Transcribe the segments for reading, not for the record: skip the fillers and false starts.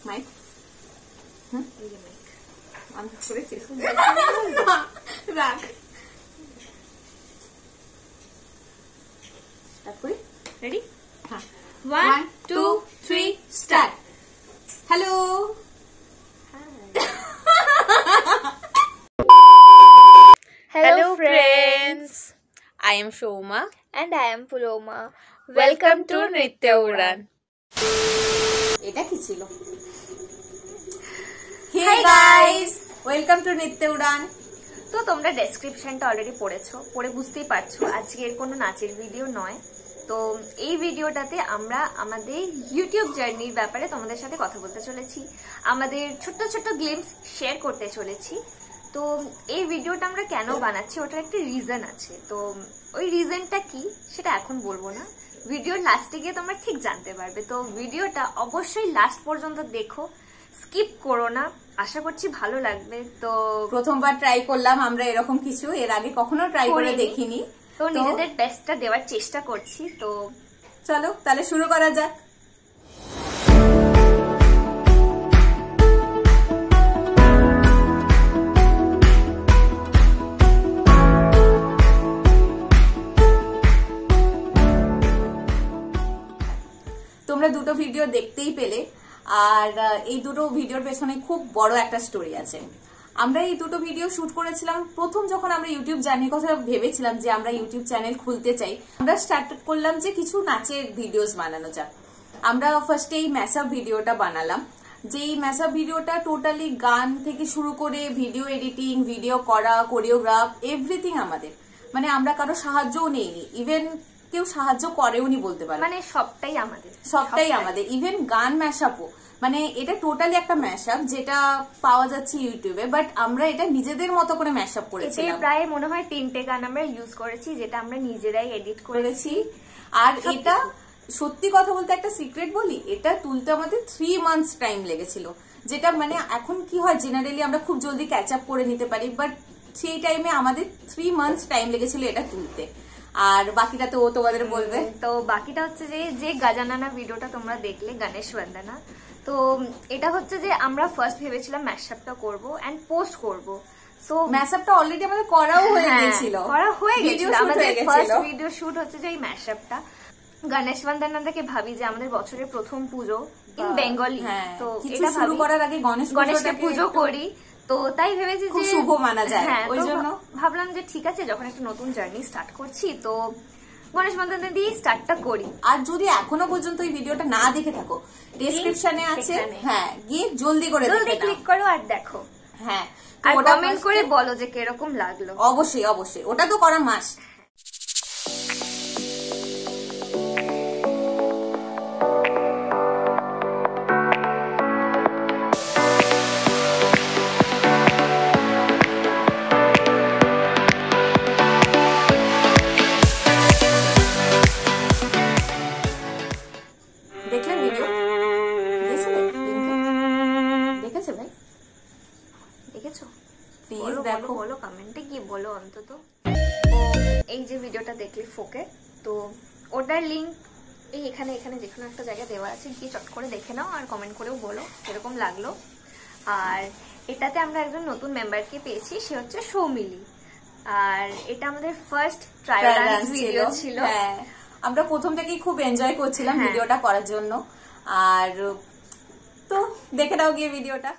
Mic এই যে mic on করেছিস রাখ স্টার্ট করি রেডি হ্যাঁ 1 2 3 start hello Hello friends, I am Shoma and I am Puloma. Welcome to Nritya Udan. এটা কি ছিল? Hey guys, welcome to Nritya Udan. তো তোমরা ডেসক্রিপশনটা অলরেডি পড়ে বুঝতেই পারছো আজকের কোনো নাচের ভিডিও নয়। তো এই ভিডিওটাতে আমরা আমাদের ইউটিউব জার্নির ব্যাপারে তোমাদের সাথে কথা বলতে চলেছি, আমাদের ছোট্ট ছোট্ট গ্লিম্পস শেয়ার করতে চলেছি। তো এই ভিডিওটা আমরা কেন বানাচ্ছি ওটার একটা রিজন আছে, তো ওই রিজনটা কি সেটা এখন বলবো না, ভিডিওর লাস্টে গিয়ে তোমরা ঠিক জানতে পারবে। তো ভিডিওটা অবশ্যই লাস্ট পর্যন্ত দেখো, স্কিপ করো না, আশা করছি ভালো লাগবে। তো প্রথমবার ট্রাই করলাম আমরা এরকম কিছু, এর আগে কখনো ট্রাই করে দেখিনি, তো নিজেদের বেস্টটা দেওয়ার চেষ্টা করছি। তো চলো তাহলে শুরু করা যাক। তোমরা দুটো ভিডিও দেখতেই পেলে, আর এই দুটো ভিডিওর পেছনে খুব বড় একটা স্টোরি আছে। আমরা এই দুটো ভিডিও শুট করেছিলাম প্রথম যখন আমরা ইউটিউব জার্নির কথা ভেবেছিলাম যে আমরা ইউটিউব চ্যানেল খুলতে চাই। আমরা স্টার্ট করলাম যে কিছু নাচের ভিডিওস বানানো যাক। আমরা ফার্স্টে এই ম্যাশআপ ভিডিওটা বানালাম, যে এই ম্যাশআপ ভিডিওটা টোটালি গান থেকে শুরু করে ভিডিও এডিটিং, ভিডিও করা, কোরিওগ্রাফ, এভরিথিং আমাদের, মানে আমরা কারো সাহায্যও নেইনি, ইভেন কেউ সাহায্য করেওনি বলতে পারো, মানে সবটাই আমাদের, ইভেন গান ম্যাশআপও, মানে এটা টোটালি একটা ম্যাশআপ যেটা পাওয়া যাচ্ছে ইউটিউবে, বাট আমরা এটা নিজেদের মতো করে ম্যাশআপ করেছিলাম। প্রায় মনে হয় 3টে গান আমরা ইউজ করেছি, যেটা আমরা নিজেরাই এডিট করেছি। আর এটা সত্যি কথা বলতে একটা সিক্রেট বলি, এটা তুলতে আমাদের 3 মান্থস টাইম লেগেছিল, যেটা মানে এখন কি হয় জেনারেলি আমরা খুব জলদি ক্যাচ আপ করে নিতে পারি, বাট সেই টাইমে আমাদের 3 মান্থস টাইম লেগেছিল এটা তুলতে। আর বাকিটা তো ও তোমাদের বলবে। তো বাকিটা হচ্ছে যে গাজানানা ভিডিওটা তোমরা দেখলে, গণেশ বন্দনা, তো এটা হচ্ছে যে আমরা ফার্স্ট ভেবেছিলাম ম্যাশআপটা করব এন্ড পোস্ট করব। সো ম্যাশআপটা অলরেডি আমাদের করাও হয়ে গিয়েছিল, আমাদের ফার্স্ট ভিডিও শুট হচ্ছে যে এই ম্যাশআপটা। গণেশ বন্দনাটাকে ভাবি যে আমাদের বছরের প্রথম পুজো ইন বেঙ্গলি, তো এটা শুরু করার আগে গণেশকে পুজো করি, তো তাই ভেবেছি যে শুভ মানা যায়, ওই জন্য ভাবলাম যে ঠিক আছে যখন একটা নতুন জার্নি স্টার্ট করছি তো গণেশ বন্দনা দিয়ে স্টার্টটা করি। আর যদি এখনো পর্যন্ত এই ভিডিওটা না দেখে থাকো, ডেসক্রিপশনে আছে, হ্যাঁ গিয়ে জলদি ক্লিক করো আর দেখো। হ্যাঁ, আর কমেন্ট করে বলো যে কিরকম লাগলো। অবশ্যই অবশ্যই, ওটা তো করা মাস্ট। দেখলেন ভিডিও? দেখেছে ভাই? দেখেছো? প্লিজ দেখো, বলো কমেন্টে কি বলো অন্তত। এই যে ভিডিওটা দেখলে ফোকে, তো ওটার লিংক এই এখানে যেকোনো একটা জায়গায় দেওয়া আছে, গিয়ে চট করে দেখে নাও আর কমেন্ট করেও বলো কিরকম লাগলো। আর এটাতে আমরা একজন নতুন মেম্বারকে পেয়েছি, সে হচ্ছে সৌমিলি, আর এটা আমাদের ফার্স্ট ট্রায়াল ডান্স ভিডিও ছিল। হ্যাঁ, আমরা প্রথম থেকেই খুব এনজয় করছিলাম ভিডিওটা করার জন্য। আর তো দেখে দাও গিয়ে ভিডিওটা।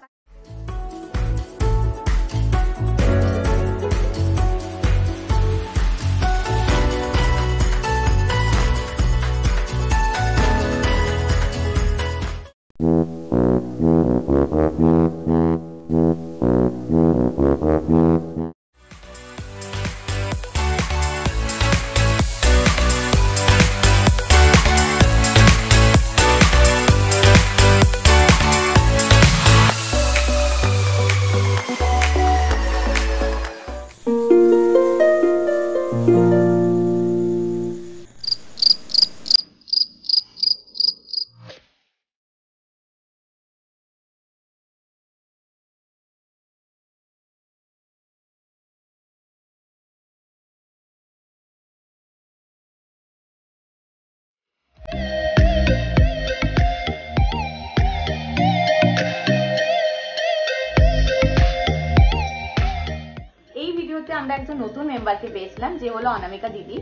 আমরা একজন নতুন মেম্বারকে পেয়েছিলাম, যে হলো অনামিকা দিদি।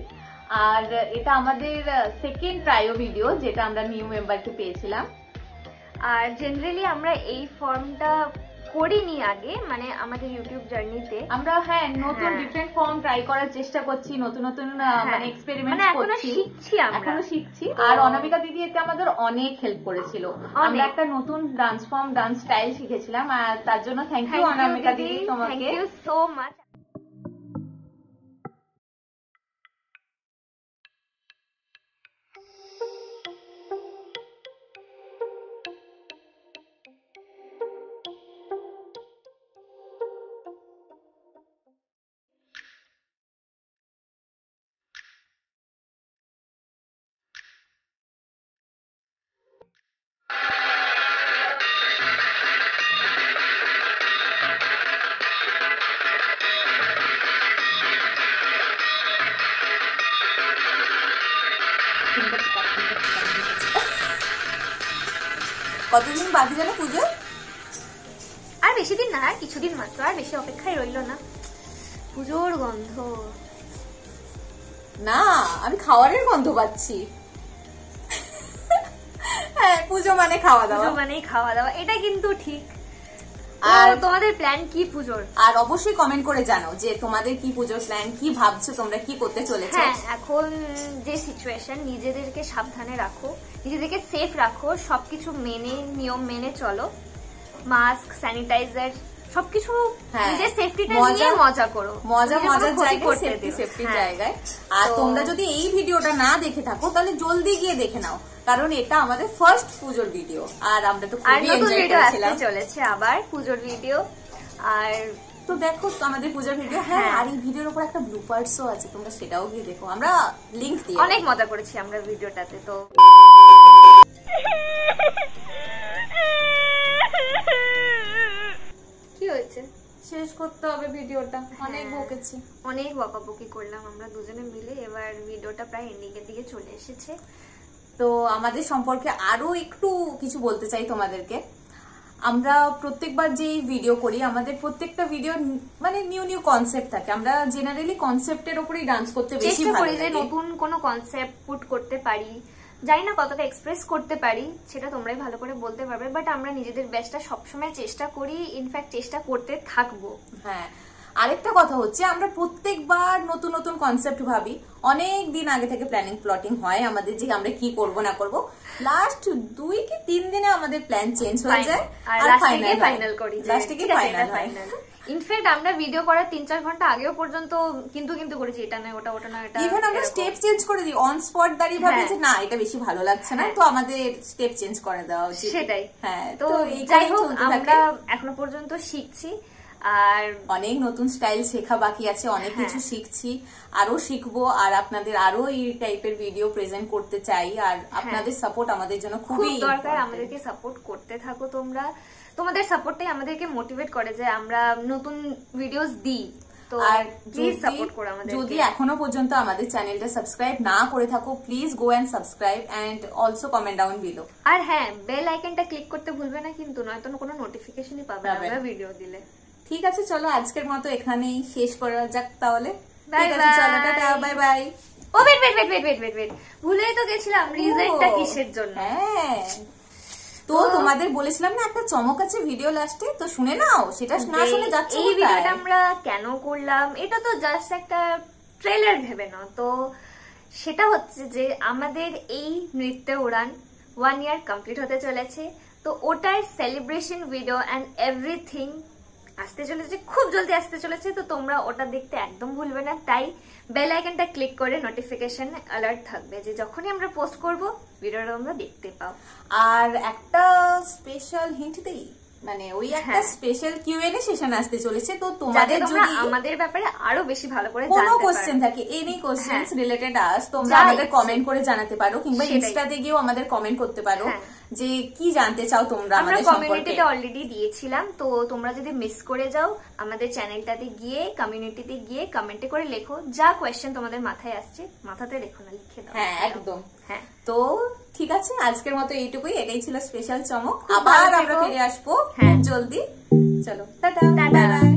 আর এটা আমাদের সেকেন্ড ট্রাইও ভিডিও, যেটা আমরা নিউ মেম্বারকে পেয়েছিলাম। আর জেনারেলি আমরা এই ফর্মটা করিনি আগে, মানে আমাদের ইউটিউব জার্নিতে আমরা নতুন ডিফারেন্ট ফর্ম ট্রাই করার চেষ্টা করছি, নতুন নতুন মানে এক্সপেরিমেন্ট করছি, এখনো শিখছি। আর অনামিকা দিদি এতে আমাদের অনেক হেল্প করেছিল। আমরা একটা নতুন ডান্স ফর্ম, ডান্স স্টাইল শিখেছিলাম, আর তার জন্য থ্যাংক ইউ অনামিকা দিদি, তোমাকে থ্যাংক ইউ সো মাচ। কতদিন বাকি জানো পুজো? আর বেশি দিন না, আর কিছুদিন মাত্র, আর বেশি অপেক্ষায় রইল না। পুজোর গন্ধ না, আমি খাবারের গন্ধ পাচ্ছি। হ্যাঁ, পুজো মানে খাওয়া দাওয়া, পুজো মানেই খাওয়া দাওয়া, এটা কিন্তু ঠিক। আর তোমাদের প্ল্যান কি পুজোর? আর অবশ্যই কমেন্ট করে জানাও যে তোমাদের কি পুজোর প্ল্যান, কি ভাবছো তোমরা, কি করতে চলেছো। হ্যাঁ, এখন যে সিচুয়েশন, নিজেদেরকে সাবধানে রাখো, নিজেদেরকে সেফ রাখো, সবকিছু মেনে, নিয়ম মেনে চলো। মাস্ক, স্যানিটাইজার, সবকিছু নিজের সেফটিটা নিয়ে মজা করো, মজার জায়গায়, সেফটি জায়গায়। আর তোমরা যদি এই ভিডিওটা না দেখে থাকো তাহলে জলদি গিয়ে দেখে নাও, কারণ এটা আমাদের ফার্স্ট পুজোর ভিডিও। আর আমরা তো খুবই এনজয় করেছিলাম। চলেছে আবার পুজোর ভিডিও, আর তো দেখো আমাদের পুজোর ভিডিও। হ্যাঁ, আর এই ভিডিওর উপর একটা ব্লুপার্টসও আছে, তোমরা সেটাও গিয়ে দেখো, আমরা লিংক দিই। অনেক মজা করেছি আমরা ভিডিওটাতে। তো কি হয়েছে? শেষ করতে হবে ভিডিওটা, অনেক বকেছি, অনেক বকাবকি করলাম আমরা দুজনে মিলে। এবার ভিডিওটা প্রায় এন্ডিং এর দিকে চলে এসেছে। তো আমাদের সম্পর্কে আরো একটু কিছু বলতে চাই তোমাদেরকে। আমরা প্রত্যেকবার যে ভিডিও করি, আমাদের প্রত্যেকটা ভিডিও মানে নিউ নিউ কনসেপ্ট থাকে। আমরা জেনারেলি কনসেপ্টের উপরেই ডান্স করতে বেশি ভালো লাগে। নতুন কোনো কনসেপ্ট পুট করতে পারি, জানি না কতটা এক্সপ্রেস করতে পারি, সেটা তোমরাই ভালো করে বলতে পারবে, বাট আমরা নিজেদের বেস্টটা সবসময় চেষ্টা করি, ইনফ্যাক্ট চেষ্টা করতে থাকবো। হ্যাঁ, আরেকটা কথা হচ্ছে, আমরা প্রত্যেকবার নতুন নতুন কনসেপ্ট ভাবি, অনেক দিন আগে থেকে প্ল্যানিং প্লটিং হয় আমাদের, যে আমরা কি করব না করব। লাস্ট 2 কি 3 দিনে আমাদের প্ল্যান চেঞ্জ হয়ে যায়, আর ফাইনাল করি, লাস্টে কি ফাইনাল হয়। ইনফ্যাক্ট আমরা ভিডিও করার 3-4 ঘন্টা আগেও পর্যন্ত কিন্তু করেছি, এটা না ওটা, ওটা না এটা। ইভেন আমরা স্টেপ চেঞ্জ করে দিই, অন স্পট দাঁড়িয়ে ভাবি যে না এটা বেশি ভালো লাগছে না, তো আমাদের স্টেপ চেঞ্জ করে দেওয়া উচিত। সেটাই। হ্যাঁ, তো যাই হোক, আমরা এখনো পর্যন্ত শিখছি, আর অনেক নতুন স্টাইল শেখা বাকি আছে, অনেক কিছু শিখছি, আরো শিখবো। আর আপনাদের আরো এই টাইপের ভিডিও প্রেজেন্ট করতে চাই, আর আপনাদের সাপোর্ট আমাদের জন্য খুবই দরকার। আমাদেরকে সাপোর্ট করতে থাকো তোমরা, তোমাদের সাপোর্টটাই আমাদেরকে মোটিভেট করে যে আমরা নতুন ভিডিওস দিই। তো আর প্লিজ সাপোর্ট করো আমাদের। যদি এখনো পর্যন্ত আমাদের চ্যানেলটা সাবস্ক্রাইব না করে থাকো, please go and subscribe and also comment down below. আর হ্যাঁ, বেল আইকনটা ক্লিক করতে ভুলবে না কিন্তু, নয়তো কোনো নোটিফিকেশনই পাবে না আমরা ভিডিও দিলে। ঠিক আছে, চলো আজকের মতো এখানেই শেষ করা যাক তাহলে। বাই ঠিক আছে, চলো টাটা, বাই বাই। ও ওয়েট, ভুলেই তো গেছিলাম, রিজেক্টটা কিসের জন্য। হ্যাঁ, তো তোমাদের বলেছিলাম না একটা চমক আছে ভিডিও লাস্টে, তো শুনে নাও, সেটা না শুনে যাচ্ছে। এই ভিডিওটা আমরা কেন করলাম, এটা তো জাস্ট একটা ট্রেলার ভেবে নাও। তো সেটা হচ্ছে যে আমাদের এই নৃত্য উড়ান 1 ইয়ার কমপ্লিট হতে চলেছে, তো ওটার সেলিব্রেশন ভিডিও অ্যান্ড এভরিথিং আসতে চলেছে, খুব জলদি আসতে চলেছে। তো তোমরা ওটা দেখতে একদম ভুলবে না, তাই বেল আইকনটা ক্লিক করে নোটিফিকেশন অ্যালার্ট থাকবে যে যখনই আমরা পোস্ট করব ভিডিওটা তোমরা দেখতে পাও। আর একটা স্পেশাল হিন্ট দেই, মানে ওই একটা স্পেশাল কিউএনএ সেশন আসতে চলেছে, তো তোমাদের যদি আমাদের ব্যাপারে আরো বেশি ভালো করে কোনো কোশ্চেন থাকে, এনি কোশ্চেনস রিলেটেড আস, তোমরা আমাদের কমেন্ট করে জানাতে পারো, কিংবা ইনস্টাতে গিয়েও আমাদের কমেন্ট করতে পারো যে কি জানতে চাও তোমরা আমাদের সম্পর্কে। কমিউনিটিতে অলরেডি দিয়েছিলাম, তো তোমরা যদি মিস করে যাও আমাদের চ্যানেলটাতে গিয়ে কমিউনিটিতে গিয়ে কমেন্টে করে লেখো, যা কোয়েশ্চেন তোমাদের মাথায় আসছে, মাথাতে রেখো না, লিখে দাও। হ্যাঁ, একদম। হ্যাঁ, তো ঠিক আছে, আজকের মতো এইটুকুই, এটাই ছিল স্পেশাল চমক। আবার আমরা ফিরে আসবো জলদি। চলো টাটা, বাই বাই।